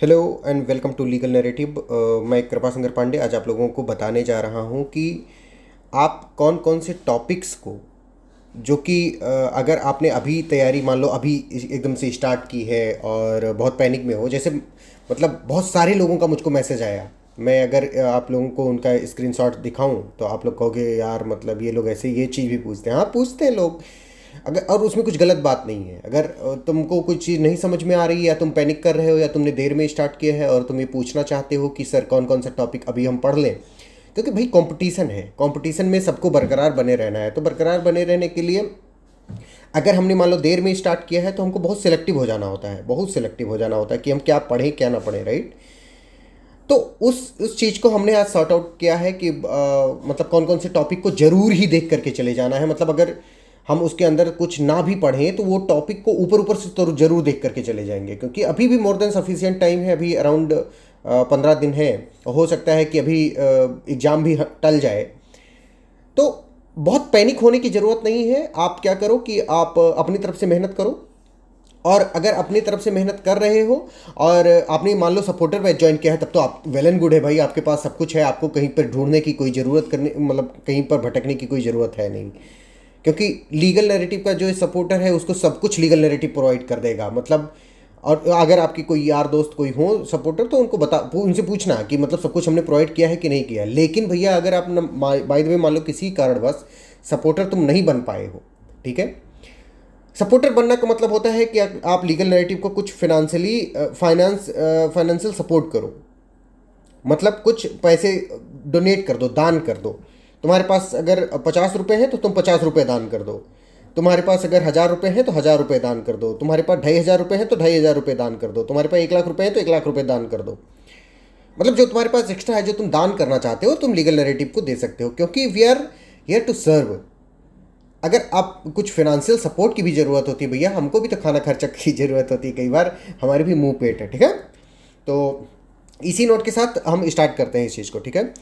Hello and welcome to legal narrative. मैं कृपा शंकर पांडे आज आप लोगों को बताने जा रहा हूं कि आप कौन कौन से टॉपिक्स को जो कि अगर आपने अभी तैयारी मान लो अभी एकदम से स्टार्ट की है और बहुत पैनिक में हो, जैसे मतलब बहुत सारे लोगों का मुझको मैसेज आया। मैं अगर आप लोगों को उनका स्क्रीनशॉट दिखाऊं तो आप लोग कहोगे यार मतलब ये लोग ऐसे ये चीज़ भी पूछते हैं। हाँ, पूछते हैं लोग। अगर और उसमें कुछ गलत बात नहीं है। अगर तुमको कुछ चीज़ नहीं समझ में आ रही है या तुम पैनिक कर रहे हो या तुमने देर में स्टार्ट किया है और तुम ये पूछना चाहते हो कि सर कौन कौन सा टॉपिक अभी हम पढ़ लें, क्योंकि भाई कंपटीशन है, कंपटीशन में सबको बरकरार बने रहना है। तो बरकरार बने रहने के लिए अगर हमने मान लो देर में स्टार्ट किया है तो हमको बहुत सिलेक्टिव हो जाना होता है, बहुत सिलेक्टिव हो जाना होता है कि हम क्या पढ़ें क्या ना पढ़ें, राइट। तो उस चीज़ को हमने आज सॉर्ट आउट किया है कि मतलब कौन कौन से टॉपिक को ज़रूर ही देख करके चले जाना है। मतलब अगर हम उसके अंदर कुछ ना भी पढ़ें तो वो टॉपिक को ऊपर ऊपर से तो जरूर देख करके चले जाएंगे, क्योंकि अभी भी मोर देन सफिशिएंट टाइम है। अभी अराउंड 15 दिन है। हो सकता है कि अभी एग्ज़ाम भी टल जाए। तो बहुत पैनिक होने की ज़रूरत नहीं है। आप क्या करो कि आप अपनी तरफ से मेहनत करो, और अगर अपनी तरफ से मेहनत कर रहे हो और आपने मान लो सपोर्टर बैच ज्वाइन किया है तब तो आप वेल एंड गुड है भाई, आपके पास सब कुछ है। आपको कहीं पर ढूंढने की कोई ज़रूरत करने मतलब कहीं पर भटकने की कोई ज़रूरत है नहीं, क्योंकि लीगल नैरेटिव का जो सपोर्टर है उसको सब कुछ लीगल नैरेटिव प्रोवाइड कर देगा। मतलब और अगर आपकी कोई यार दोस्त कोई हो सपोर्टर तो उनको उनसे पूछना कि मतलब सब कुछ हमने प्रोवाइड किया है कि नहीं किया है। लेकिन भैया अगर आप बाय द वे मान लो किसी कारणवश सपोर्टर तुम नहीं बन पाए हो, ठीक है। सपोर्टर बनना का मतलब होता है कि आप लीगल नैरेटिव को कुछ फाइनेंशियल सपोर्ट करो। मतलब कुछ पैसे डोनेट कर दो, दान कर दो। तुम्हारे पास अगर 50 रुपये हैं तो तुम 50 रुपये दान कर दो। तुम्हारे पास अगर 1,000 रुपये हैं तो 1,000 रुपये दान कर दो। तुम्हारे पास 2,500 रुपये हैं तो 2,500 रुपये दान कर दो। तुम्हारे पास 1,00,000 रुपये हैं तो 1,00,000 रुपये दान कर दो। मतलब जो तुम्हारे पास एक्स्ट्रा है जो तुम दान करना चाहते हो तुम लीगल नैरेटिव को दे सकते हो, क्योंकि we are here to serve. अगर आप कुछ फाइनेंशियल सपोर्ट की भी ज़रूरत होती है भैया, हमको भी तो खाना खर्चा की ज़रूरत होती है, कई बार हमारे भी मुंह पेट है, ठीक है। तो इसी नोट के साथ हम स्टार्ट करते हैं इस चीज़ को, ठीक है।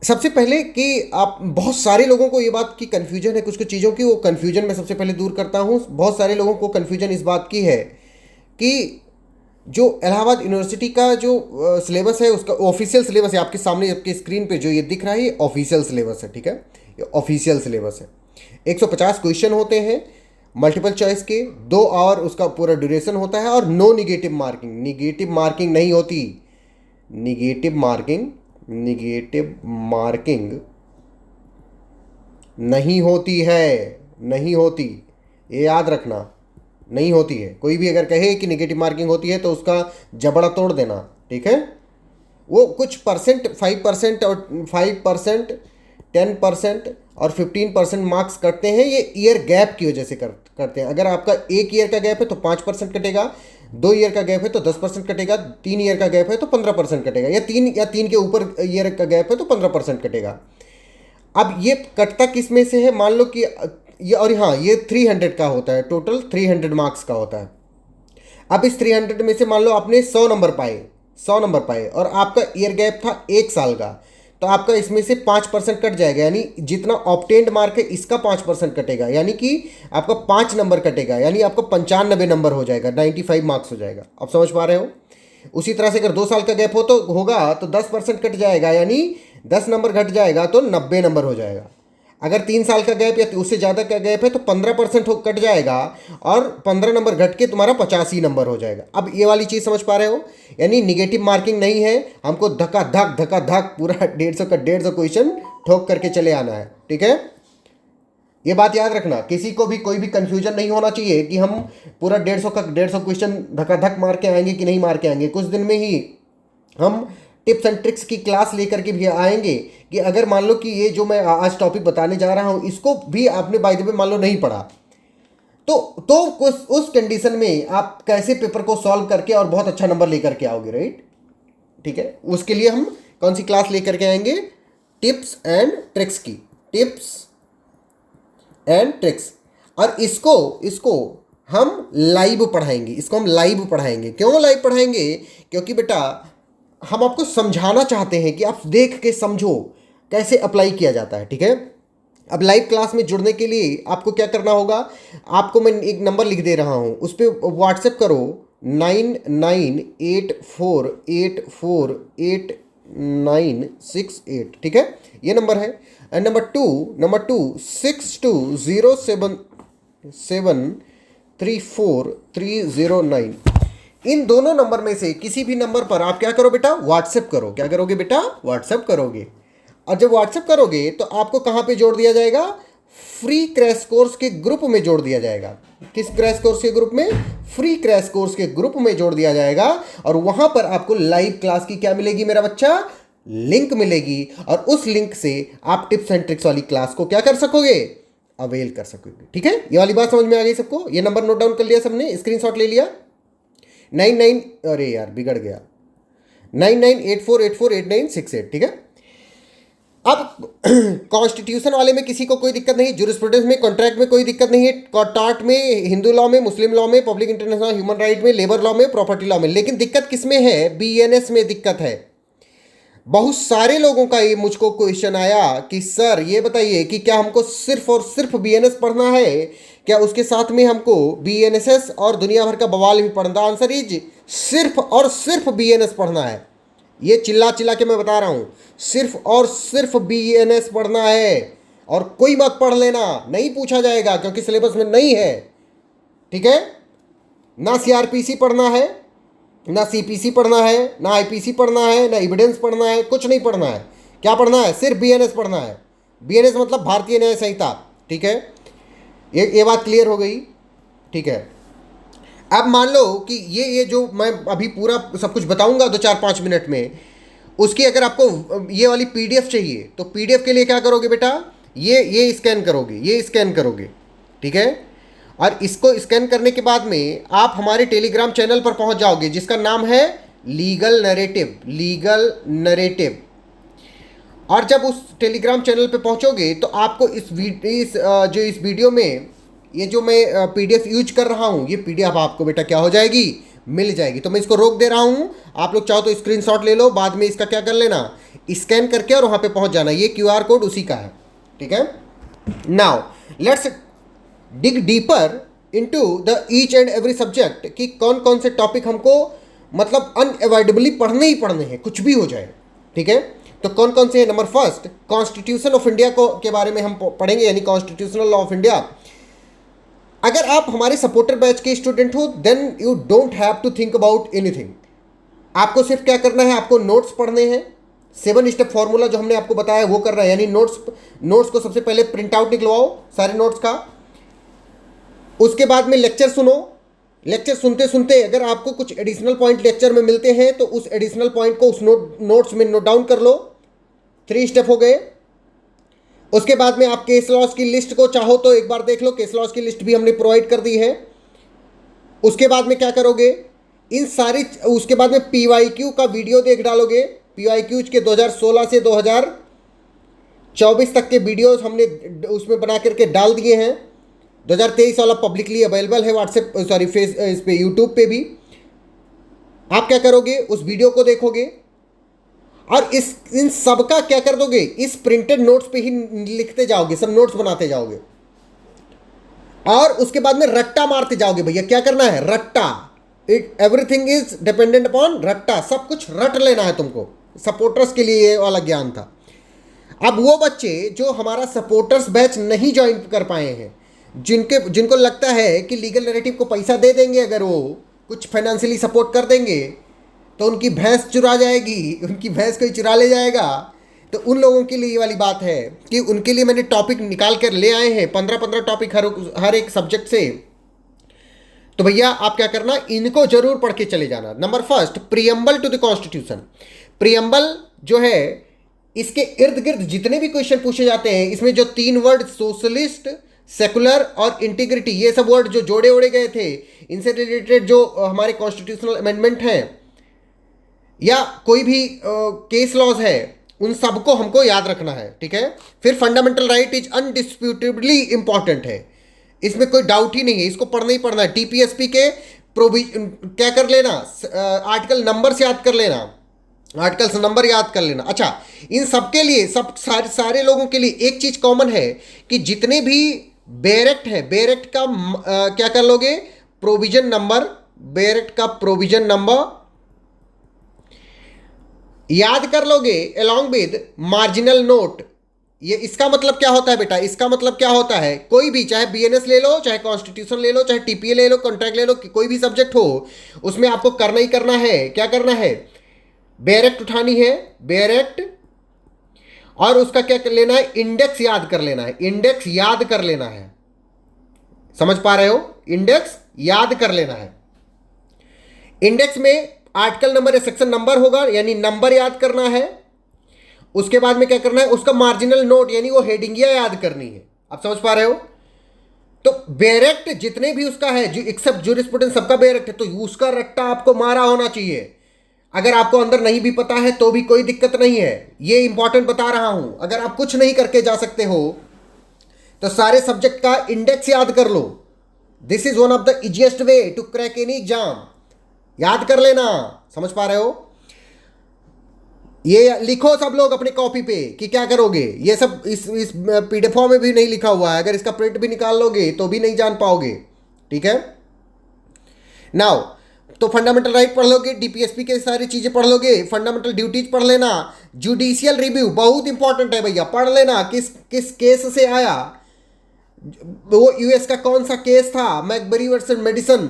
सबसे पहले कि आप बहुत सारे लोगों को ये बात की कन्फ्यूजन है कुछ कुछ चीज़ों की, वो कन्फ्यूजन मैं सबसे पहले दूर करता हूँ। बहुत सारे लोगों को कन्फ्यूजन इस बात की है कि जो इलाहाबाद यूनिवर्सिटी का जो सिलेबस है उसका ऑफिशियल सिलेबस है, आपके सामने आपके स्क्रीन पे जो ये दिख रहा है ये ऑफिशियल सिलेबस है, ठीक है। ये ऑफिशियल सिलेबस है। 150 क्वेश्चन होते हैं मल्टीपल चॉइस के, 2 आवर उसका पूरा ड्यूरेशन होता है, और no negative marking. Negative marking नहीं होती। निगेटिव मार्किंग निगेटिव मार्किंग नहीं होती है, नहीं होती। ये याद रखना, नहीं होती है। कोई भी अगर कहे कि निगेटिव मार्किंग होती है तो उसका जबड़ा तोड़ देना, ठीक है। वो कुछ परसेंट 5% और 5%, 10% और 15% मार्क्स कटते हैं। ये ईयर गैप की वजह से करते हैं। अगर आपका 1 ईयर का गैप है तो 5% कटेगा, 2 ईयर का गैप है तो 10% कटेगा, 3 ईयर का गैप है तो 15% कटेगा, या तीन के ऊपर ईयर का गैप है तो 15% कटेगा। अब ये कटता किस में से है, मान लो कि ये, और हाँ ये 300 का होता है, टोटल 300 मार्क्स का होता है। अब इस 300 में से मान लो आपने 100 नंबर पाए और आपका ईयर गैप था 1 साल का, तो आपका इसमें से 5% कट जाएगा। यानी जितना ऑब्टेन्ड मार्क है इसका 5% कटेगा, यानी कि आपका 5 नंबर कटेगा, यानी आपका 95 नंबर हो जाएगा, 95 मार्क्स हो जाएगा। आप समझ पा रहे हो। उसी तरह से अगर 2 साल का गैप हो तो होगा तो 10% कट जाएगा, यानी 10 नंबर घट जाएगा तो 90 नंबर हो जाएगा। अगर 3 साल का गैप या उससे ज़्यादा का गैप है तो 15% कट जाएगा और 15 नंबर घट के तुम्हारा 85 नंबर हो जाएगा। अब ये वाली चीज़ समझ पा रहे हो। यानी निगेटिव मार्किंग नहीं है, हमको धक्का धक पूरा 150 का 150 क्वेश्चन ठोक करके चले आना है, ठीक है। ये बात याद रखना, किसी को भी कोई भी कंफ्यूजन नहीं होना चाहिए कि हम पूरा 150 का 150 क्वेश्चन धक्का मार के आएंगे कि नहीं मार के आएंगे। कुछ दिन में ही हम टिप्स एंड ट्रिक्स की क्लास लेकर के भी आएंगे कि अगर मान लो कि ये जो मैं आज टॉपिक बताने जा रहा हूँ इसको भी आपने बाय द वे मान लो नहीं पढ़ा, तो उस कंडीशन में आप कैसे पेपर को सॉल्व करके और बहुत अच्छा नंबर लेकर के आओगे, राइट। ठीक है, उसके लिए हम कौन सी क्लास लेकर के आएंगे, टिप्स एंड ट्रिक्स की, टिप्स एंड ट्रिक्स। और इसको इसको हम लाइव पढ़ाएंगे, इसको हम लाइव पढ़ाएंगे। क्यों लाइव पढ़ाएंगे, क्योंकि बेटा हम आपको समझाना चाहते हैं कि आप देख के समझो कैसे अप्लाई किया जाता है, ठीक है। अब लाइव क्लास में जुड़ने के लिए आपको क्या करना होगा, आपको मैं एक नंबर लिख दे रहा हूँ, उस पर व्हाट्सएप करो, 9984848968, ठीक है, ये नंबर है। And number two 6207734309। इन दोनों नंबर में से किसी भी नंबर पर आप क्या करो बेटा, व्हाट्सएप करो। क्या करोगे बेटा, व्हाट्सएप करोगे। और जब व्हाट्सएप करोगे तो आपको कहाँ पे जोड़ दिया जाएगा, फ्री क्रैश कोर्स के ग्रुप में जोड़ दिया जाएगा। किस क्रैश कोर्स के ग्रुप में, फ्री क्रैश कोर्स के ग्रुप में जोड़ दिया जाएगा। और वहां पर आपको लाइव क्लास की क्या मिलेगी मेरा बच्चा, लिंक मिलेगी। और उस लिंक से आप टिप्स एंड ट्रिक्स वाली क्लास को क्या कर सकोगे, अवेल कर सकोगे। ठीक है, ये वाली बात समझ में आ गई सबको। ये नंबर नोट डाउन कर लिया सबने, स्क्रीनशॉट ले लिया। 99, अरे यार बिगड़ गया, 9984848968, ठीक है। अब कॉन्स्टिट्यूशन वाले में किसी को कोई दिक्कत नहीं, जूरिस्प्रूडेंस में, कॉन्ट्रैक्ट में कोई दिक्कत नहीं है, टार्ट में, हिंदू लॉ में, मुस्लिम लॉ में, पब्लिक इंटरनेशनल ह्यूमन राइट में, लेबर लॉ में, प्रॉपर्टी लॉ में। लेकिन दिक्कत किस में है, बीएनएस में दिक्कत है। बहुत सारे लोगों का ये मुझको क्वेश्चन आया कि सर ये बताइए कि क्या हमको सिर्फ और सिर्फ बीएनएस पढ़ना है, क्या उसके साथ में हमको बीएनएसएस और दुनिया भर का बवाल भी पढ़ना। आंसर इज सिर्फ और सिर्फ बीएनएस पढ़ना है। ये चिल्ला चिल्ला के मैं बता रहा हूं, सिर्फ और सिर्फ बीएनएस पढ़ना है। और कोई मत पढ़ लेना, नहीं पूछा जाएगा क्योंकि सिलेबस में नहीं है। ठीक है, ना सीआरपीसी पढ़ना है, ना सीपीसी पढ़ना है, ना आईपीसी पढ़ना है, ना एविडेंस पढ़ना है, कुछ नहीं पढ़ना है। क्या पढ़ना है, सिर्फ बीएनएस पढ़ना है। बीएनएस मतलब भारतीय न्याय संहिता। ठीक है, ये बात क्लियर हो गई। ठीक है, अब मान लो कि ये जो मैं अभी पूरा सब कुछ बताऊंगा 2-4-5 मिनट में, उसकी अगर आपको ये वाली पीडीएफ चाहिए तो पीडीएफ के लिए क्या करोगे बेटा, ये स्कैन करोगे, ये स्कैन करोगे। ठीक है, और इसको स्कैन करने के बाद में आप हमारे टेलीग्राम चैनल पर पहुंच जाओगे जिसका नाम है लीगल नरेटिव। और जब उस टेलीग्राम चैनल पे पहुंचोगे तो आपको इस वीडियो में ये जो मैं पीडीएफ यूज कर रहा हूँ, ये पीडीएफ आपको बेटा क्या हो जाएगी, मिल जाएगी। तो मैं इसको रोक दे रहा हूँ, आप लोग चाहो तो स्क्रीनशॉट ले लो, बाद में इसका क्या कर लेना, स्कैन करके और वहाँ पे पहुँच जाना। ये क्यूआर कोड उसी का है। ठीक है, now let's dig deeper into the each and every subject कि कौन कौन से टॉपिक हमको मतलब अनअवॉइडेबली पढ़ने ही पढ़ने हैं, कुछ भी हो जाए। ठीक है, तो कौन कौन से हैं। Number first, constitution of India को के बारे में हम पढ़ेंगे, यानी कॉन्स्टिट्यूशनल लॉ ऑफ इंडिया। अगर आप हमारे सपोर्टर बैच के स्टूडेंट हो then you don't have to think about anything. आपको सिर्फ क्या करना है, आपको नोट्स पढ़ने हैं। 7 स्टेप फॉर्मूला जो हमने आपको बताया वो करना है, यानी नोट्स को सबसे पहले प्रिंट आउट निकलवाओ सारे नोट्स का। उसके बाद में लेक्चर सुनो। लेक्चर सुनते सुनते अगर आपको कुछ एडिशनल पॉइंट लेक्चर में मिलते हैं तो उस एडिशनल पॉइंट को उस नोट्स में नोट डाउन कर लो। 3 स्टेप हो गए। उसके बाद में आप केस लॉस की लिस्ट को चाहो तो एक बार देख लो, केस लॉस की लिस्ट भी हमने प्रोवाइड कर दी है। उसके बाद में क्या करोगे, उसके बाद में पीवाईक्यू का वीडियो देख डालोगे। पीवाईक्यू के 2016 से 2024 तक के वीडियोस हमने उसमें बना करके डाल दिए हैं। 2023 वाला पब्लिकली अवेलेबल है व्हाट्सएप इस पे यूट्यूब पे भी। आप क्या करोगे, उस वीडियो को देखोगे और इन सब का क्या कर दोगे, इस प्रिंटेड नोट्स पे ही लिखते जाओगे, सब नोट्स बनाते जाओगे। और उसके बाद में रट्टा मारते जाओगे। भैया क्या करना है, रट्टा। एवरीथिंग इज डिपेंडेंट अपॉन रट्टा, सब कुछ रट लेना है तुमको। सपोर्टर्स के लिए ये वाला ज्ञान था। अब वो बच्चे जो हमारा सपोर्टर्स बैच नहीं ज्वाइन कर पाए हैं, जिनको लगता है कि लीगल नैरेटिव को पैसा दे देंगे, अगर वो कुछ फाइनेंशियली सपोर्ट कर देंगे तो उनकी भैंस चुरा जाएगी, उनकी भैंस कोई चुरा ले जाएगा, तो उन लोगों के लिए ये वाली बात है कि उनके लिए मैंने टॉपिक निकाल कर ले आए हैं, 15-15 टॉपिक हर एक सब्जेक्ट से। तो भैया आप क्या करना, इनको जरूर पढ़ के चले जाना। Number first, preamble to the constitution. Preamble जो है, इसके इर्द गिर्द जितने भी क्वेश्चन पूछे जाते हैं, इसमें जो 3 वर्ड सोशलिस्ट, सेकुलर और इंटीग्रिटी, ये सब वर्ड जो जोड़े ओड़े गए थे, इनसे रिलेटेड जो हमारे कॉन्स्टिट्यूशनल अमेंडमेंट हैं या कोई भी केस लॉज है, उन सबको हमको याद रखना है। ठीक है, फिर फंडामेंटल राइट इज अनडिस्प्यूटेबली इंपॉर्टेंट है, इसमें कोई डाउट ही नहीं है, इसको पढ़ना ही पढ़ना है। टीपीएसपी के क्या कर लेना, आर्टिकल नंबर याद कर लेना, आर्टिकल्स नंबर याद कर लेना। अच्छा, इन सबके लिए सारे लोगों के लिए एक चीज कॉमन है कि जितने भी बेयर एक्ट है, बेयर एक्ट का क्या कर लोगे, प्रोविजन नंबर बेरेट का प्रोविजन नंबर याद कर लोगे अलोंग विद मार्जिनल नोट। ये इसका मतलब क्या होता है बेटा, इसका मतलब क्या होता है, कोई भी चाहे बीएनएस ले लो, चाहे कॉन्स्टिट्यूशन ले लो, चाहे टीपीए ले लो, कॉन्ट्रैक्ट ले लो, कोई भी सब्जेक्ट हो, उसमें आपको करना ही करना है। क्या करना है, बेरेक्ट उठानी है, बेरेक्ट, और उसका क्या कर लेना है, इंडेक्स याद कर लेना है, इंडेक्स याद कर लेना है। समझ पा रहे हो, इंडेक्स याद कर लेना है। इंडेक्स में आर्टिकल नंबर या सेक्शन नंबर होगा, यानी नंबर याद करना है। उसके बाद में क्या करना है, उसका मार्जिनल नोट यानी वो हेडिंगिया याद करनी है। आप समझ पा रहे हो। तो बेरेक्ट जितने भी उसका है, एक्सेप्ट ज्यूरिस्प्रूडेंस सबका बेरेक्ट है, तो उसका रट्टा आपको मारा होना चाहिए। अगर आपको अंदर नहीं भी पता है तो भी कोई दिक्कत नहीं है, ये इंपॉर्टेंट बता रहा हूं। अगर आप कुछ नहीं करके जा सकते हो तो सारे सब्जेक्ट का इंडेक्स याद कर लो। This is one of the easiest way to crack any exam. याद कर लेना। समझ पा रहे हो। ये लिखो सब लोग अपनी कॉपी पे कि क्या करोगे। ये सब इस पीडीएफ फॉर्म में भी नहीं लिखा हुआ है, अगर इसका प्रिंट भी निकाल लोगे तो भी नहीं जान पाओगे। ठीक है। नाउ तो फंडामेंटल राइट पढ़ लोगे, डीपीएसपी के सारी चीजें पढ़ लोगे, फंडामेंटल ड्यूटीज पढ़ लेना, जुडिशियल रिव्यू बहुत इंपॉर्टेंट है भैया, पढ़ लेना किस किस केस से आया, वो यूएस का कौन सा केस था, मैकबरी वर्सेस मेडिसन,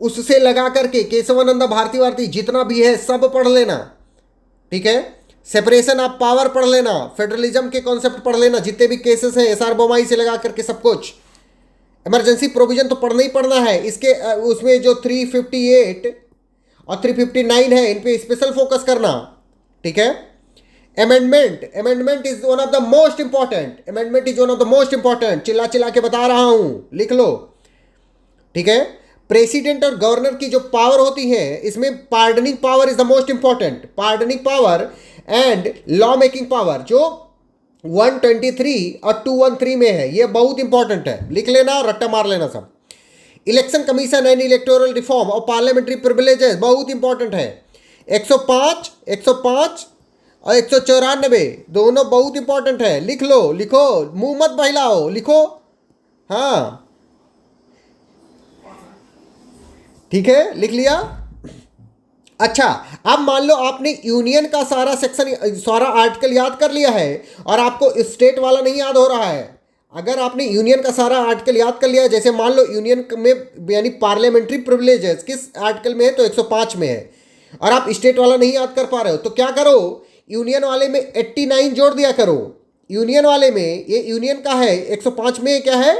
उससे लगा करके केशवानंद भारती जितना भी है सब पढ़ लेना। ठीक है। सेपरेशन ऑफ पावर पढ़ लेना, फेडरलिज्म के कॉन्सेप्ट पढ़ लेना, जितने भी केसेस हैं एसआर बोमाई से लगा करके सब कुछ। इमरजेंसी प्रोविजन तो पढ़ना ही पढ़ना है। इसके उसमें जो 358 और 359 है इन पे स्पेशल फोकस करना। ठीक है। Amendment is one of the most important, amendment is one of the most important, चिल्ला चिल्ला के बता रहा हूं, लिख लो। ठीक है। प्रेसिडेंट और गवर्नर की जो पावर होती है, इसमें pardoning power is the most important, pardoning power and law making power जो 123 और 213 में है, ये बहुत इंपॉर्टेंट है, लिख लेना, रट्टा मार लेना सब। Election commission and electoral reform और पार्लियामेंट्री प्रिविलेजेस बहुत इंपॉर्टेंट है। 105 और 194 दोनों बहुत इंपॉर्टेंट है, लिख लो, लिखो, मुंह मत बहलाओ, लिखो। हाँ ठीक है, लिख लिया। अच्छा, अब मान लो आपने यूनियन का सारा सेक्शन, सारा आर्टिकल याद कर लिया है और आपको स्टेट वाला नहीं याद हो रहा है। अगर आपने यूनियन का सारा आर्टिकल याद कर लिया है, जैसे मान लो यूनियन में यानी पार्लियामेंट्री प्रिविलेजेस किस आर्टिकल में है, तो 105 में है, और आप स्टेट वाला नहीं याद कर पा रहे हो, तो क्या करो, यूनियन वाले में 89 जोड़ दिया करो। यूनियन वाले में, ये यूनियन का है, 105 में क्या है,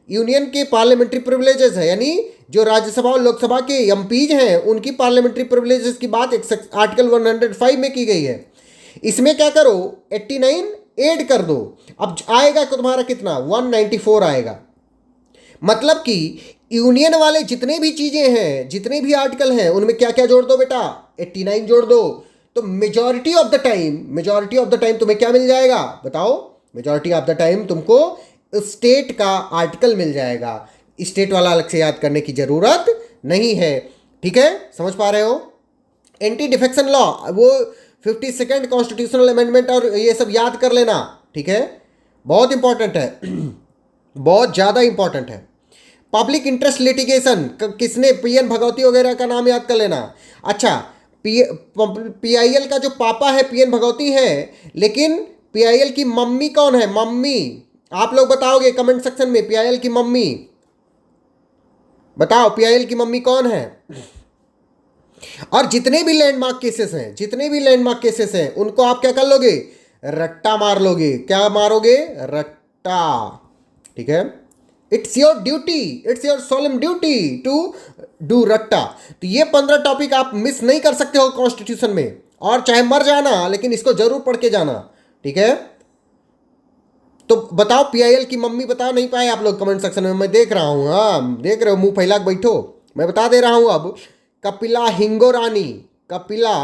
यूनियन के पार्लियामेंट्री प्रिविलेजेस है, यानी जो राज्यसभा और लोकसभा के एमपीज हैं उनकी पार्लियामेंट्री प्रिविलेजेस की बात आर्टिकल 105 में की गई है। इसमें क्या करो, 89 ऐड कर दो, अब आएगा तुम्हारा कितना, 194 आएगा। मतलब कि यूनियन वाले जितने भी चीजें हैं, जितने भी आर्टिकल हैं, उनमें क्या क्या जोड़ दो बेटा, 89 जोड़ दो। तो मेजॉरिटी ऑफ द टाइम तुम्हें क्या मिल जाएगा बताओ, मेजॉरिटी ऑफ द टाइम तुमको स्टेट का आर्टिकल मिल जाएगा। स्टेट वाला अलग से याद करने की जरूरत नहीं है। ठीक है, समझ पा रहे हो। एंटी डिफेक्शन लॉ, वो 52nd कॉन्स्टिट्यूशनल अमेंडमेंट और ये सब याद कर लेना। ठीक है, बहुत इंपॉर्टेंट है, बहुत ज़्यादा इंपॉर्टेंट है। पब्लिक इंटरेस्ट लिटिगेशन, किसने, पीएन भगवती वगैरह का नाम याद कर लेना। अच्छा, पीआईएल का जो पापा है पीएन भगवती है, लेकिन पीआईएल की मम्मी कौन है, मम्मी आप लोग बताओगे कमेंट सेक्शन में, पीआईएल की मम्मी बताओ, पीआईएल की मम्मी कौन है। और जितने भी लैंडमार्क केसेस हैं उनको आप क्या कर लोगे, रट्टा मार लोगे। क्या मारोगे, रट्टा। ठीक है, it's your duty, it's your solemn duty to do रट्टा। तो ये 15 टॉपिक आप मिस नहीं कर सकते हो कॉन्स्टिट्यूशन में, और चाहे मर जाना लेकिन इसको जरूर पढ़ के जाना। ठीक है, तो बताओ पीआईएल की मम्मी बता नहीं पाए आप लोग कमेंट सेक्शन में, मैं देख रहा हूँ। हाँ देख रहे हो, मुंह फैला के बैठो, मैं बता दे रहा हूँ। अब कपिला हिंगोरानी, कपिला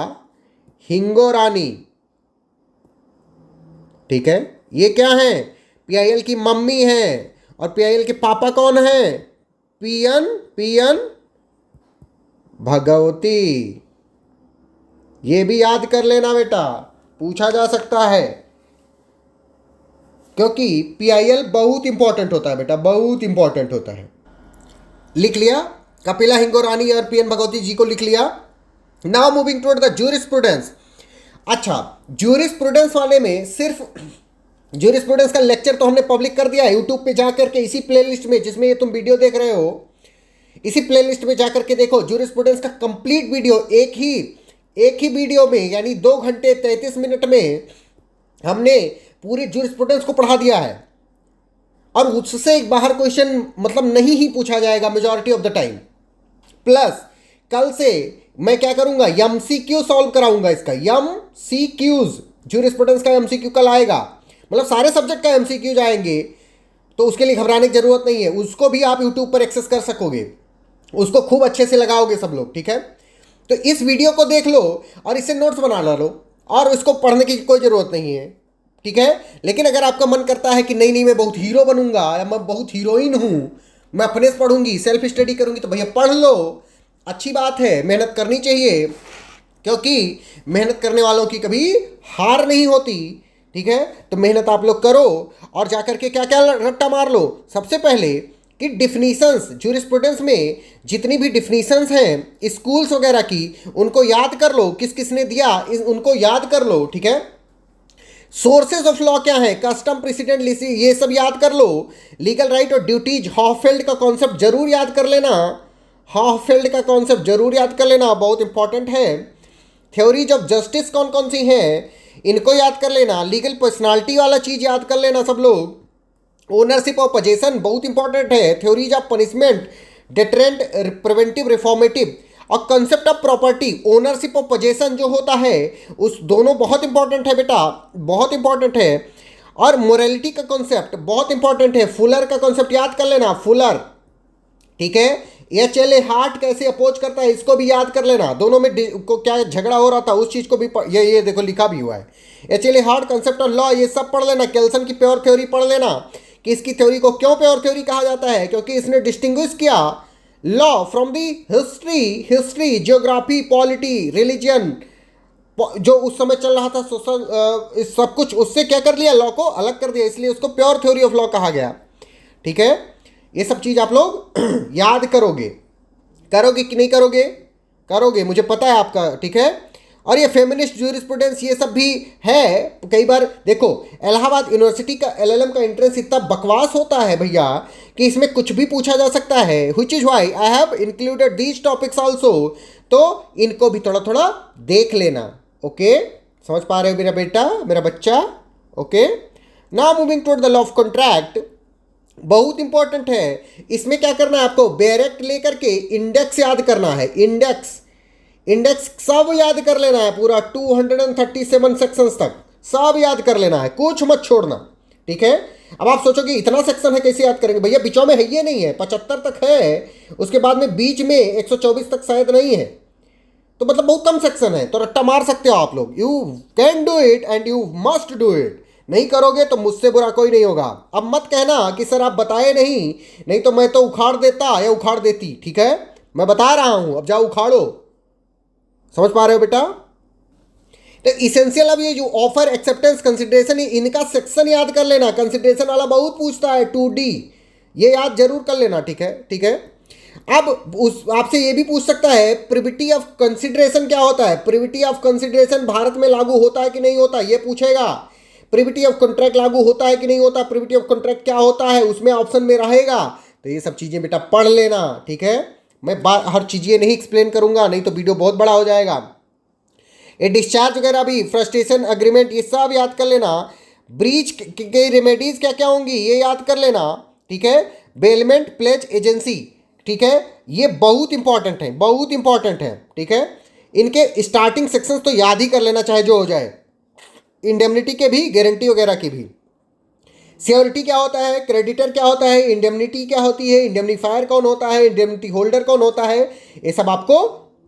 हिंगोरानी। ठीक है, ये क्या है, पीआईएल की मम्मी है। और पीआईएल के पापा कौन है, पीएन भगवती। ये भी याद कर लेना बेटा, पूछा जा सकता है, क्योंकि पीआईएल बहुत इंपॉर्टेंट होता है बेटा, बहुत इंपॉर्टेंट होता है। लिख लिया। कपिला हिंगोरानी और पीएन भगवती जी को लिख लिया। Now moving toward the jurisprudence. अच्छा, ज्यूरिस्प्रूडेंस वाले में सिर्फ ज्यूरिस्प्रूडेंस का लेक्चर तो हमने पब्लिक कर दिया है यूट्यूब पे जाकर के, इसी प्लेलिस्ट में जिसमें ये तुम वीडियो देख रहे हो, इसी प्लेलिस्ट में जाकर के देखो ज्यूरिस्प्रूडेंस का कंप्लीट वीडियो एक ही वीडियो में, यानी 2 घंटे 33 मिनट में हमने पूरी ज्यूरिस्प्रूडेंस को पढ़ा दिया है। और उससे एक बाहर क्वेश्चन मतलब नहीं ही पूछा जाएगा majority of the time. Plus कल से मैं क्या करूंगा, एमसीक्यू सॉल्व कराऊंगा। इसका एमसीक्यूज, ज्यूरिस्प्रूडेंस का एमसीक्यू कल आएगा, मतलब सारे सब्जेक्ट का एमसीक्यू जाएंगे, तो उसके लिए घबराने की जरूरत नहीं है। उसको भी आप यूट्यूब पर एक्सेस कर सकोगे, उसको खूब अच्छे से लगाओगे सब लोग, ठीक है। तो इस वीडियो को देख लो और इससे नोट्स बना लो, और इसको पढ़ने की कोई ज़रूरत नहीं है, ठीक है। लेकिन अगर आपका मन करता है कि नहीं नहीं मैं बहुत हीरो बनूंगा या मैं बहुत हीरोइन हूँ, मैं अपने से पढ़ूंगी, सेल्फ स्टडी करूंगी, तो भैया पढ़ लो, अच्छी बात है, मेहनत करनी चाहिए, क्योंकि मेहनत करने वालों की कभी हार नहीं होती, ठीक है। तो मेहनत आप लोग करो और जाकर के क्या क्या रट्टा मार लो। सबसे पहले कि डिफिनीशंस, ज्यूरिस्प्रूडेंस में जितनी भी डिफिनीशंस हैं स्कूल्स वगैरह की, उनको याद कर लो, किस किसने दिया उनको याद कर लो, ठीक है। सोर्सेज ऑफ लॉ क्या है, कस्टम, प्रेसिडेंट, ये सब याद कर लो। लीगल राइट और ड्यूटीज, हॉफेल्ड का कॉन्सेप्ट जरूर याद कर लेना, हॉफेल्ड का कॉन्सेप्ट जरूर याद कर लेना, बहुत इंपॉर्टेंट है। थ्योरीज ऑफ जस्टिस कौन कौन सी हैं, इनको याद कर लेना। लीगल पर्सनालिटी वाला चीज याद कर लेना सब लोग। ओनरशिप ऑफ पोजेशन बहुत इंपॉर्टेंट है। Theories of punishment, deterrent, preventive, reformative, और concept of property, ownership of possession जो होता है, उस दोनों बहुत इंपॉर्टेंट है बेटा, बहुत इंपॉर्टेंट है। और मोरालिटी का कॉन्सेप्ट बहुत इंपॉर्टेंट है। फुलर का कॉन्सेप्ट याद कर लेना, फुलर, ठीक है। एच.एल.ए. हार्ट कैसे अपोज करता है, इसको भी याद कर लेना। दोनों में को क्या झगड़ा हो रहा था, उस चीज को भी ये देखो लिखा भी हुआ है। एच.एल.ए. हार्ट, कंसेप्ट ऑफ लॉ, ये सब पढ़ लेना। केल्सन की प्योर थ्योरी पढ़ लेना, कि इसकी थ्योरी को क्यों प्योर थ्योरी कहा जाता है, क्योंकि इसने डिस्टिंग्विश किया law from the history, geography, polity, religion, जो उस समय चल रहा था सोशल, सब कुछ उससे क्या कर लिया, लॉ को अलग कर दिया, इसलिए उसको प्योर थ्योरी ऑफ लॉ कहा गया, ठीक है। ये सब चीज आप लोग याद करोगे कि नहीं करोगे, करोगे, मुझे पता है आपका, ठीक है। और ये फेमिनिस्ट ज्यूरिस्प्रूडेंस ये सब भी है। कई बार देखो इलाहाबाद यूनिवर्सिटी का एलएलएम का एंट्रेंस इतना बकवास होता है भैया कि इसमें कुछ भी पूछा जा सकता है, which is why I have included these topics also. तो इनको भी थोड़ा थोड़ा देख लेना, ओके। समझ पा रहे हो मेरा बेटा, मेरा बच्चा, okay. Now moving toward the law of contract, बहुत इंपॉर्टेंट है। इसमें क्या करना है आपको, बेरेक्ट लेकर के इंडेक्स याद करना है, इंडेक्स सब याद कर लेना है, पूरा 237 सेक्शंस तक सब याद कर लेना है, कुछ मत छोड़ना, ठीक है। अब आप सोचोगे इतना सेक्शन है कैसे याद करेंगे, भैया बीचों में है ये नहीं है, 75 तक है, उसके बाद में बीच में 124 तक शायद नहीं है, तो मतलब बहुत कम सेक्शन है, तो रट्टा मार सकते हो आप लोग। You can do it and you must do it. नहीं करोगे तो मुझसे बुरा कोई नहीं होगा। अब मत कहना कि सर आप बताए नहीं तो मैं तो उखाड़ देता या उखाड़ देती, ठीक है। मैं बता रहा हूं, अब जाओ उखाड़ो। समझ पा रहे हो बेटा। तो इसेंशियल, अब ये जो ऑफर, एक्सेप्टेंस, कंसिडरेशन, इनका सेक्शन याद कर लेना। कंसिडरेशन वाला बहुत पूछता है, 2D, ये याद जरूर कर लेना, ठीक है, ठीक है। अब उस आपसे ये भी पूछ सकता है प्रिविटी ऑफ कंसिडरेशन क्या होता है, प्रिविटी ऑफ कंसिडरेशन भारत में लागू होता है कि नहीं होता, ये पूछेगा। प्रिविटी ऑफ कॉन्ट्रैक्ट लागू होता है कि नहीं होता, प्रिविटी ऑफ कॉन्ट्रैक्ट क्या होता है, उसमें ऑप्शन में रहेगा। तो ये सब चीजें बेटा पढ़ लेना, ठीक है। मैं हर चीज ये नहीं एक्सप्लेन करूंगा, नहीं तो वीडियो बहुत बड़ा हो जाएगा। ये डिस्चार्ज वगैरह भी, फ्रस्ट्रेशन अग्रीमेंट, ये सब याद कर लेना। ब्रीच के रेमेडीज क्या क्या होंगी ये याद कर लेना, ठीक है। बेलमेंट, प्लेज, एजेंसी, ठीक है, ये बहुत इंपॉर्टेंट है, बहुत इंपॉर्टेंट है, ठीक है। इनके स्टार्टिंग सेक्शंस तो याद ही कर लेना, चाहे जो हो जाए। इंडेमनिटी के भी, गारंटी वगैरह की भी। सिक्योरिटी क्या होता है, क्रेडिटर क्या होता है, इंडेमनिटी क्या होती है, इंडेमनीफायर कौन होता है, इंडेमनिटी होल्डर कौन होता है, ये सब आपको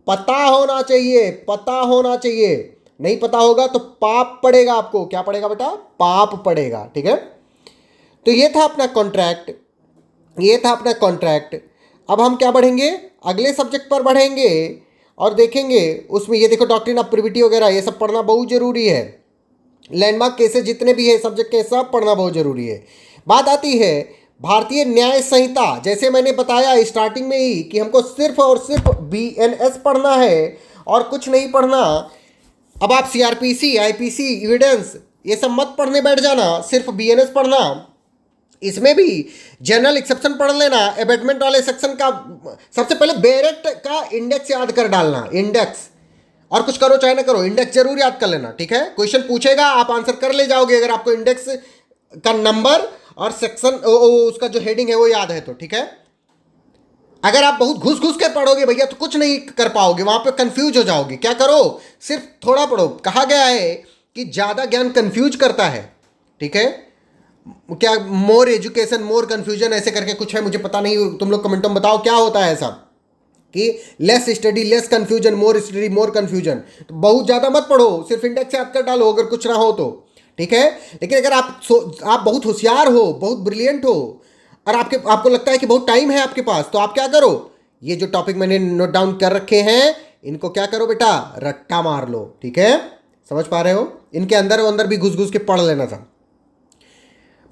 पता होना चाहिए, पता होना चाहिए। नहीं पता होगा तो पाप पड़ेगा आपको। क्या पड़ेगा बेटा, पाप पड़ेगा, ठीक है। तो ये था अपना कॉन्ट्रैक्ट, ये था अपना कॉन्ट्रैक्ट। अब हम क्या बढ़ेंगे, अगले सब्जेक्ट पर बढ़ेंगे और देखेंगे उसमें ये देखो डॉक्ट्रिन ऑफ प्रिविटी वगैरह ये सब पढ़ना बहुत जरूरी है। लैंडमार्क केसेस जितने भी है सब्जेक्ट के सब पढ़ना बहुत जरूरी है। बात आती है भारतीय न्याय संहिता, जैसे मैंने बताया स्टार्टिंग में ही कि हमको सिर्फ और सिर्फ बीएनएस पढ़ना है और कुछ नहीं पढ़ना। अब आप सीआरपीसी, आईपीसी, एविडेंस ये सब मत पढ़ने बैठ जाना, सिर्फ बीएनएस पढ़ना। इसमें भी जनरल एक्सेप्शन पढ़ लेना, एबेटमेंट वाले सेक्शन का सबसे पहले बेरेट का इंडेक्स याद कर डालना, इंडेक्स। और कुछ करो चाहे ना करो, इंडेक्स जरूर याद कर लेना, ठीक है। क्वेश्चन पूछेगा, आप आंसर कर ले जाओगे अगर आपको इंडेक्स का नंबर और सेक्शन उसका जो हेडिंग है वो याद है तो, ठीक है। अगर आप बहुत घुस घुस के पढ़ोगे भैया तो कुछ नहीं कर पाओगे, वहां पे कंफ्यूज हो जाओगे। क्या करो, सिर्फ थोड़ा पढ़ो। कहा गया है कि ज्यादा ज्ञान कंफ्यूज करता है, ठीक है। क्या मोर एजुकेशन मोर कंफ्यूजन ऐसे करके कुछ है, मुझे पता नहीं, तुम लोग कमेंटों में बताओ क्या होता है ऐसा कि less study less confusion, more study more confusion. तो बहुत ज़्यादा मत पढ़ो, सिर्फ इंडेक्स याद कर डालो अगर कुछ ना हो तो, ठीक है। लेकिन अगर आप बहुत होशियार हो, बहुत ब्रिलियंट हो और आपको लगता है कि बहुत टाइम है आपके पास, तो आप क्या करो, ये जो टॉपिक मैंने नोट डाउन कर रखे हैं इनको क्या करो बेटा, रट्टा मार लो, ठीक है। समझ पा रहे हो, इनके अंदर भी घुस घुस के पढ़ लेना था।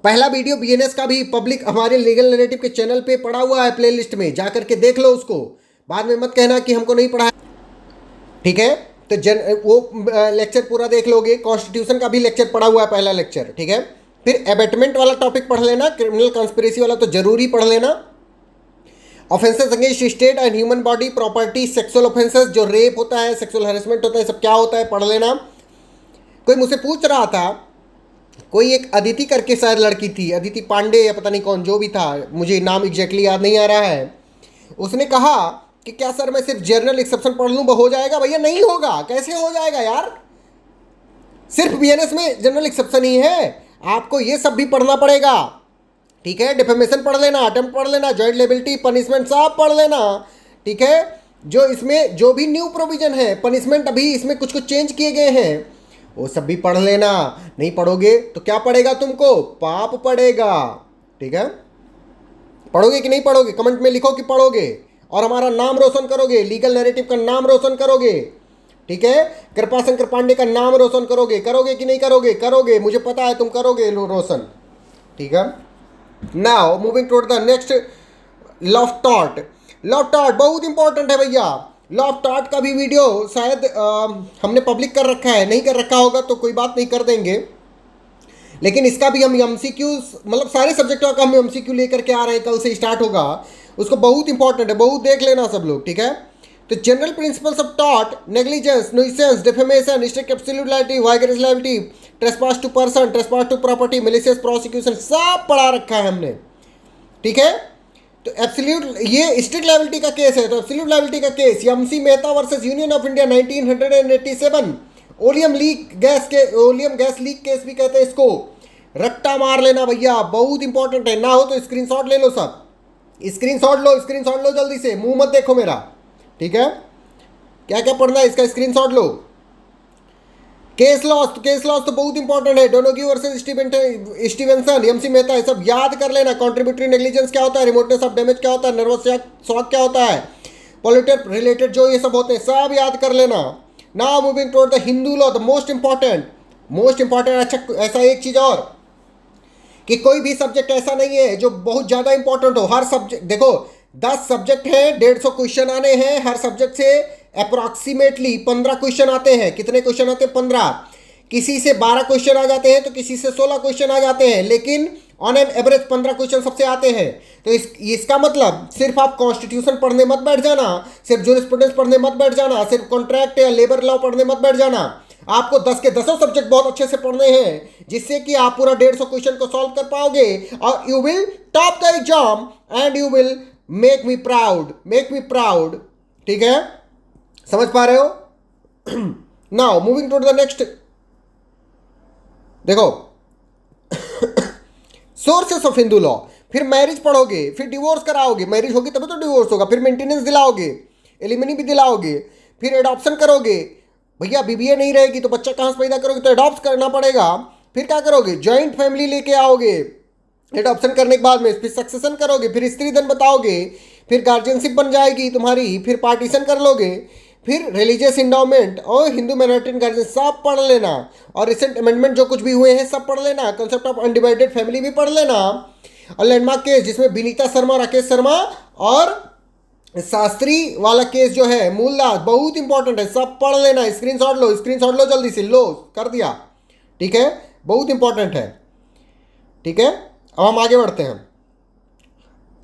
पहला वीडियो बीएनएस का भी पब्लिक हमारे लीगल नैरेटिव के चैनल पे पड़ा हुआ है, प्लेलिस्ट में जा करके देख लो उसको, बाद में मत कहना कि हमको नहीं पढ़ा, ठीक है। तो वो लेक्चर पूरा देख लोगे। कॉन्स्टिट्यूशन का भी लेक्चर पढ़ा हुआ है, पहला लेक्चर, ठीक है। फिर एबेटमेंट वाला टॉपिक पढ़ लेना, क्रिमिनल कॉन्स्पिरेसी वाला तो जरूरी पढ़ लेना। Offences against state and human body property, sexual offences, जो रेप होता है, सेक्सुअल हैरेसमेंट होता है, सब क्या होता है पढ़ लेना। कोई मुझसे पूछ रहा था, कोई एक अदिति करके शायद लड़की थी, अदिति पांडे या पता नहीं कौन, जो भी था, मुझे नाम एग्जैक्टली याद नहीं आ रहा है। उसने कहा कि क्या सर मैं सिर्फ जर्नल एक्सेप्शन पढ़ लूँ हो जाएगा? भैया नहीं होगा, कैसे हो जाएगा यार, सिर्फ बीएनएस में जनरल एक्सेप्शन ही है, आपको ये सब भी पढ़ना पड़ेगा, ठीक है। डिफेमेशन पढ़ लेना, अटेम्प्ट पढ़ लेना, जॉइंट लेबिलिटी, पनिशमेंट सब पढ़ लेना, ठीक है। जो इसमें जो भी न्यू प्रोविजन है, पनिशमेंट अभी इसमें कुछ कुछ चेंज किए गए हैं, वो सब भी पढ़ लेना। नहीं पढ़ोगे तो क्या पड़ेगा तुमको, पाप पड़ेगा, ठीक है। पढ़ोगे कि नहीं पढ़ोगे, कमेंट में लिखो कि पढ़ोगे और हमारा नाम रोशन करोगे, लीगल नैरेटिव का नाम रोशन करोगे, ठीक है। कृपा शंकर पांडे का नाम रोशन करोगे, करोगे कि नहीं करोगे, करोगे, मुझे पता है तुम करोगे रोशन, ठीक है। Now moving toward the next, law of tort. Law of tort बहुत इंपॉर्टेंट है भैया। लॉ ऑफ टॉर्ट का भी वीडियो शायद हमने पब्लिक कर रखा है, नहीं कर रखा होगा तो कोई बात नहीं, कर देंगे। लेकिन इसका भी हम एमसीक्यूज, मतलब सारे सब्जेक्टों का हम एमसीक्यू लेकर के आ रहे हैं, कल से स्टार्ट होगा। उसको बहुत इंपॉर्टेंट है, बहुत देख लेना सब लोग, ठीक है। तो general principles of tort, negligence, nuisance, defamation, strict absolute liability, vicarious liability, trespass to person, trespass to property, malicious prosecution, सब पढ़ा रखा है हमने, ठीक है। तो एब्सोल्यूट, ये स्ट्रिक्ट लायबिलिटी का केस है, तो एब्सोल्यूट लायबिलिटी का case MC Mehta versus union of India 1987, oleum gas leak case भी कहते हैं इसको। रट्टा मार लेना भैया, बहुत इंपॉर्टेंट है। ना हो तो स्क्रीनशॉट ले लो, सब स्क्रीनशॉट लो जल्दी से, मुंह मत देखो मेरा, ठीक है। क्या क्या पढ़ना है इसका स्क्रीनशॉट लो। केस लॉस तो बहुत इंपॉर्टेंट है। Donohue versus Stevenson, MC Mehta, ये सब याद कर लेना। कॉन्ट्रीब्यूटरी नेग्लिजेंस क्या होता है, रिमोटनेस ऑफ डैमेज क्या होता है, नर्वस शॉक क्या होता है, पॉल्यूटर रिलेटेड जो ये सब होते हैं सब याद कर लेना। Now moving toward the Hindu law, the most important. अच्छा, ऐसा एक चीज और कि कोई भी सब्जेक्ट ऐसा नहीं है जो बहुत ज्यादा इंपॉर्टेंट हो। हर सब्जेक्ट देखो, 10 सब्जेक्ट है, 150 क्वेश्चन आने हैं हर सब्जेक्ट से, अप्रोक्सीमेटली 15 क्वेश्चन आते हैं। कितने क्वेश्चन आते हैं, 15। किसी से 12 क्वेश्चन आ जाते हैं तो किसी से 16 क्वेश्चन आ जाते हैं, लेकिन ऑन एन एवरेज 15 क्वेश्चन सबसे आते हैं। तो इसका मतलब सिर्फ आप कॉन्स्टिट्यूशन पढ़ने मत बैठ जाना, सिर्फ जूरिस्प्रूडेंस पढ़ने मत बैठ जाना, सिर्फ कॉन्ट्रैक्ट या लेबर लॉ पढ़ने मत बैठ जाना। आपको 10 के 10 सब्जेक्ट बहुत अच्छे से पढ़ने हैं, जिससे कि आप पूरा 150 क्वेश्चन को सॉल्व कर पाओगे और you will top the exam and you will make me proud, ठीक है। समझ पा रहे हो। Now moving to the next, देखो सोर्सेस ऑफ हिंदू लॉ। फिर मैरिज पढ़ोगे, फिर डिवोर्स कराओगे, मैरिज होगी तभी तो डिवोर्स होगा, फिर मेंटेनेंस दिलाओगे, एलिमनी भी दिलाओगे, फिर एडॉप्शन करोगे। भैया बीबीए नहीं रहेगी तो बच्चा कहाँ से पैदा करोगे, तो एडॉप्ट करना पड़ेगा। फिर क्या करोगे, जॉइंट फैमिली लेके आओगे एडॉप्शन करने के बाद में, फिर सक्सेशन करोगे, फिर स्त्री धन बताओगे, फिर गार्जियनशिप बन जाएगी तुम्हारी, फिर पार्टीशन कर लोगे, फिर रिलीजियस इंडाउमेंट और हिंदू माइनॉरिटी गार्जियन सब पढ़ लेना, और रिसेंट अमेंडमेंट जो कुछ भी हुए हैं सब पढ़ लेना। कॉन्सेप्ट ऑफ अनडिवाइडेड फैमिली भी पढ़ लेना। और लैंडमार्क केस जिसमें विनीता शर्मा और राकेश शर्मा और शास्त्री वाला केस जो है मूलदास, बहुत इंपॉर्टेंट है, सब पढ़ लेना, स्क्रीनशॉट लो जल्दी से, लो कर दिया, ठीक है, बहुत इंपॉर्टेंट है, ठीक है। अब हम आगे बढ़ते हैं।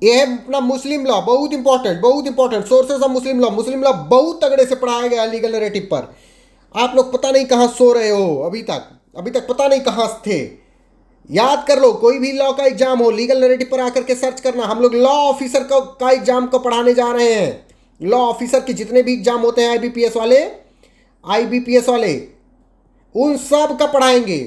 ये है अपना मुस्लिम लॉ, बहुत important sources of Muslim law बहुत तगड़े से पढ़ाया गया लीगल नैरेटिव पर। आप लोग पता नहीं कहाँ सो रहे हो अभी तक पता नहीं कहाँ थे। याद कर लो, कोई भी लॉ का एग्जाम हो, लीगल नैरेटिव पर आकर के सर्च करना। हम लोग लॉ ऑफिसर का एग्जाम को पढ़ाने जा रहे हैं। लॉ ऑफिसर के जितने भी एग्जाम होते हैं आईबीपीएस वाले उन सब का पढ़ाएंगे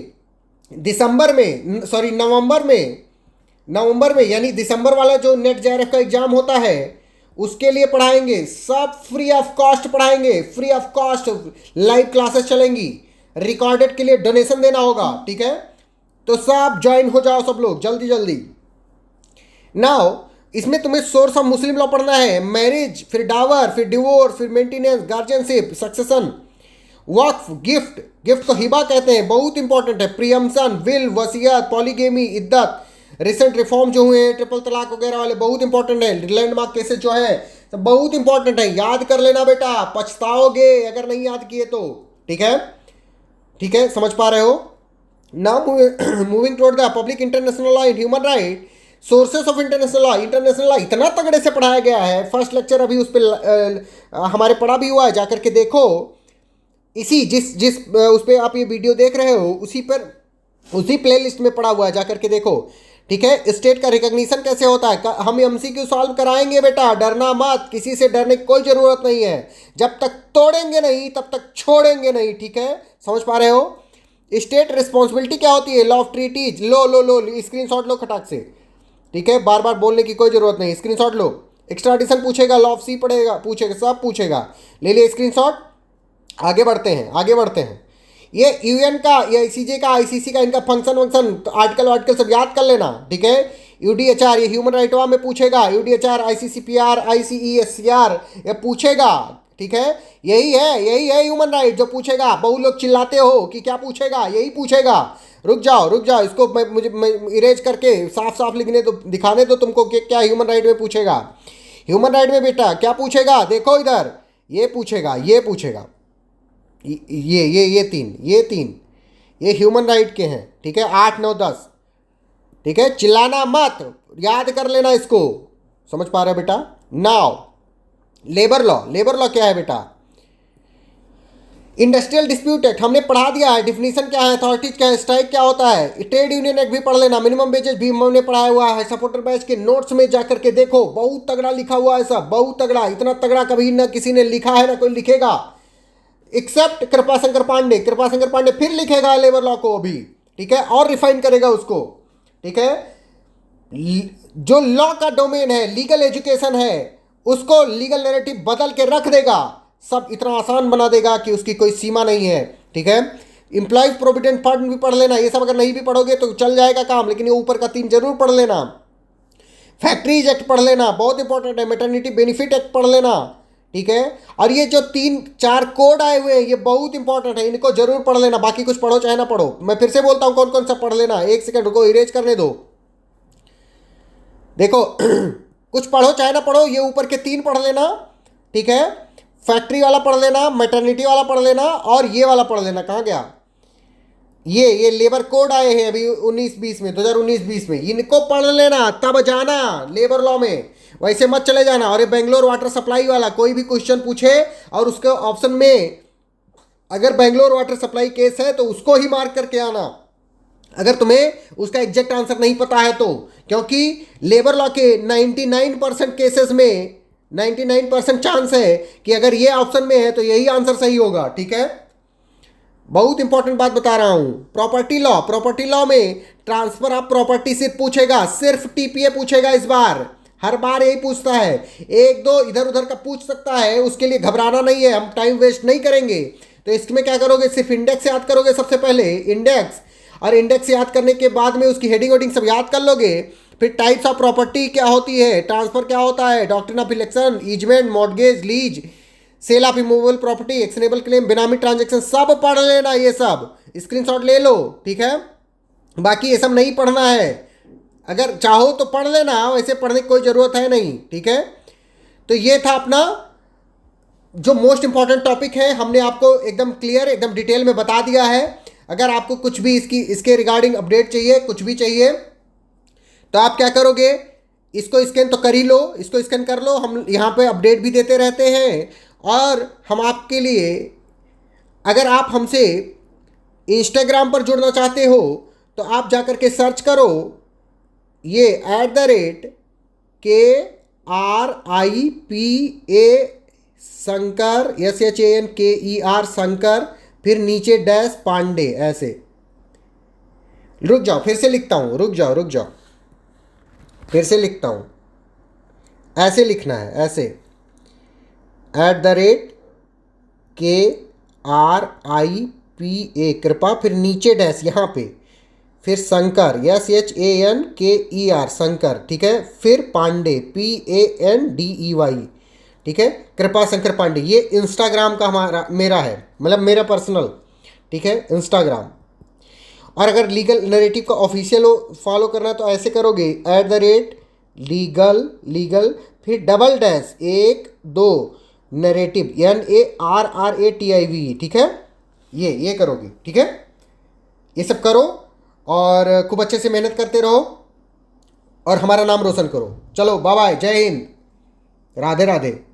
नवंबर में, यानी दिसंबर वाला जो नेट जेआरएफ का एग्जाम होता है उसके लिए पढ़ाएंगे। सब फ्री ऑफ कॉस्ट पढ़ाएंगे, free of cost live classes चलेंगी। रिकॉर्डेड के लिए डोनेशन देना होगा, ठीक है। तो सब ज्वाइन हो जाओ सब लोग जल्दी। नाउ इसमें तुम्हें सोर्स ऑफ मुस्लिम लॉ पढ़ना है, मैरिज, फिर डावर, फिर डिवोर्स, फिर मेंटेनेंस, गार्जियनशिप, सक्सेशन, वक्फ, गिफ्ट को हिबा कहते हैं, बहुत इंपॉर्टेंट है, प्रियम्पशन, विल, वसीयत, पॉलीगेमी, इद्दत, रिसेंट रिफॉर्म जो हुए हैं ट्रिपल तलाक वगैरह वाले, बहुत इंपॉर्टेंट है। लैंडमार्क केसेस जो है तो बहुत इंपॉर्टेंट है, याद कर लेना बेटा, पछताओगे अगर नहीं याद किए तो, ठीक है, समझ पा रहे हो। Now moving toward the public international law and human right, sources of international law इतना तगड़े से पढ़ाया गया है। फर्स्ट लेक्चर अभी उस पर हमारे पढ़ा भी हुआ है, जाकर के देखो। इसी जिस उस पर आप ये वीडियो देख रहे हो उसी प्लेलिस्ट में पढ़ा हुआ है, जाकर के देखो, ठीक है। स्टेट का रिकॉग्निशन कैसे होता है, हम एमसीक्यू सॉल्व कराएंगे बेटा, डरना मत, किसी से डरने की कोई ज़रूरत नहीं है। जब तक तोड़ेंगे नहीं तब तक छोड़ेंगे नहीं, ठीक है, समझ पा रहे हो। स्टेट रिस्पॉन्सिबिलिटी क्या होती है, लॉ ऑफ ट्रीटीज, लो स्क्रीनशॉट लो खटाक से, ठीक है, बार बोलने की कोई ज़रूरत नहीं, स्क्रीनशॉट लो। एक्स्ट्राडिशन पूछेगा, लॉ ऑफ सी पूछेगा, सब पूछेगा, ले लिए स्क्रीनशॉट। आगे बढ़ते हैं। ये यूएन का, ये आईसीजे का, आईसीसी का, इनका फंक्शन आर्टिकल सब याद कर लेना, ठीक है। यूडीएचआर, ये ह्यूमन राइट लॉ में पूछेगा, यूडीएचआर, आईसीसीपीआर, आईसीईएससीआर, ये पूछेगा, ठीक है। यही है ह्यूमन राइट जो पूछेगा। बहुत लोग चिल्लाते हो कि क्या पूछेगा, यही पूछेगा। रुक जाओ, इसको मैं इरेज करके साफ लिखने दो, दिखाने दो तुमको कि क्या ह्यूमन राइट में पूछेगा। ह्यूमन राइट में बेटा क्या पूछेगा, देखो इधर, ये पूछेगा, ये तीन ये ह्यूमन राइट के हैं, ठीक है, 8, 9, 10, ठीक है। चिल्लाना मत, याद कर लेना इसको, समझ पा रहे हो बेटा। नाउ लेबर लॉ क्या है बेटा, इंडस्ट्रियल डिस्प्यूट एक्ट हमने पढ़ा दिया है, डिफिनीशन क्या है, अथॉरिटीज क्या है, स्ट्राइक क्या होता है, ट्रेड यूनियन एक्ट भी पढ़ लेना, मिनिमम वेजेस भी हमने पढ़ाया हुआ है। सपोर्टर बैच के नोट्स में जाकर के देखो, बहुत तगड़ा लिखा हुआ है सब, बहुत तगड़ा, इतना तगड़ा कभी ना किसी ने लिखा है ना कोई लिखेगा, एक्सेप्ट कृपाशंकर पांडे फिर लिखेगा लेबर लॉ को अभी, ठीक है, और रिफाइन करेगा उसको, ठीक है। जो लॉ का डोमेन है, लीगल एजुकेशन है, उसको लीगल नैरेटिव बदल के रख देगा, सब इतना आसान बना देगा कि उसकी कोई सीमा नहीं है, ठीक है। एम्प्लॉयज प्रोविडेंट फंड भी पढ़ लेना, ये सब अगर नहीं भी पढ़ोगे तो चल जाएगा काम, लेकिन ये ऊपर का 3 जरूर पढ़ लेना। फैक्ट्रीज एक्ट पढ़ लेना, बहुत इंपॉर्टेंट है। मैटरनिटी बेनिफिट एक्ट पढ़ लेना, ठीक है। और ये जो 3-4 कोड आए हुए हैं ये बहुत इंपॉर्टेंट है, इनको जरूर पढ़ लेना। बाकी कुछ पढ़ो चाहे ना पढ़ो, मैं फिर से बोलता हूं कौन कौन सा पढ़ लेना। 1 सेकंड रुको, इरेज करने दो, देखो कुछ पढ़ो चाहे ना पढ़ो, ये ऊपर के 3 पढ़ लेना, ठीक है। फैक्ट्री वाला पढ़ लेना, मैटरनिटी वाला पढ़ लेना, और ये वाला पढ़ लेना। कहाँ गया ये लेबर कोड आए हैं अभी 19-20 में, 2019-20 में, इनको पढ़ लेना, तब जाना लेबर लॉ में, वैसे मत चले जाना। और ये बेंगलोर वाटर सप्लाई वाला कोई भी क्वेश्चन पूछे और उसके ऑप्शन में अगर बेंगलोर वाटर सप्लाई केस है तो उसको ही मार्क करके आना, अगर तुम्हें उसका एग्जैक्ट आंसर नहीं पता है तो, क्योंकि लेबर लॉ के 99% केसेस में 99% चांस है कि अगर ये ऑप्शन में है तो यही आंसर सही होगा, ठीक है। बहुत इंपॉर्टेंट बात बता रहा हूं। प्रॉपर्टी लॉ में ट्रांसफर ऑफ प्रॉपर्टी से पूछेगा, सिर्फ टीपीए पूछेगा इस बार, हर बार यही पूछता है। 1-2 इधर उधर का पूछ सकता है, उसके लिए घबराना नहीं है, हम टाइम वेस्ट नहीं करेंगे। तो इसमें क्या करोगे, सिर्फ इंडेक्स याद करोगे सबसे पहले, इंडेक्स, और इंडेक्स याद करने के बाद में उसकी हेडिंग वेडिंग सब याद कर लोगे। फिर टाइप्स ऑफ प्रॉपर्टी क्या होती है, ट्रांसफर क्या होता है, doctrine of election, easement, mortgage, lease, sale of immovable property, actionable claim, benami transaction, सब पढ़ लेना, ये सब स्क्रीनशॉट ले लो, ठीक है। बाकी ये सब नहीं पढ़ना है, अगर चाहो तो पढ़ लेना, वैसे पढ़ने की कोई ज़रूरत है नहीं, ठीक है। तो ये था अपना जो मोस्ट इंपॉर्टेंट टॉपिक है, हमने आपको एकदम क्लियर, एकदम डिटेल में बता दिया है। अगर आपको कुछ भी इसके रिगार्डिंग अपडेट चाहिए, कुछ भी चाहिए, तो आप क्या करोगे, इसको स्कैन तो कर ही लो, इसको स्कैन कर लो। हम यहाँ पे अपडेट भी देते रहते हैं, और हम आपके लिए, अगर आप हमसे इंस्टाग्राम पर जुड़ना चाहते हो तो आप जा कर के सर्च करो ये @KRIPA शंकर, SHANKER शंकर, फिर नीचे डैश पांडे, ऐसे। रुक जाओ, फिर से लिखता हूँ, रुक जाओ, फिर से लिखता हूँ। ऐसे लिखना है, ऐसे @KRIPA कृपा, फिर नीचे डैश यहाँ पे, फिर शंकर SHANKER शंकर, ठीक है, फिर पांडे PANDEY, ठीक है, कृपा शंकर पांडे। ये इंस्टाग्राम का मेरा है, मतलब मेरा पर्सनल, ठीक है, इंस्टाग्राम। और अगर लीगल नरेटिव का ऑफिशियल फॉलो करना है तो ऐसे करोगे @लीगल फिर डबल डैश 1 2 नरेटिव NARRATIV, ठीक है, ये करोगे, ठीक है। ये सब करो और खूब अच्छे से मेहनत करते रहो और हमारा नाम रोशन करो। चलो बाय बाय, जय हिंद, राधे राधे।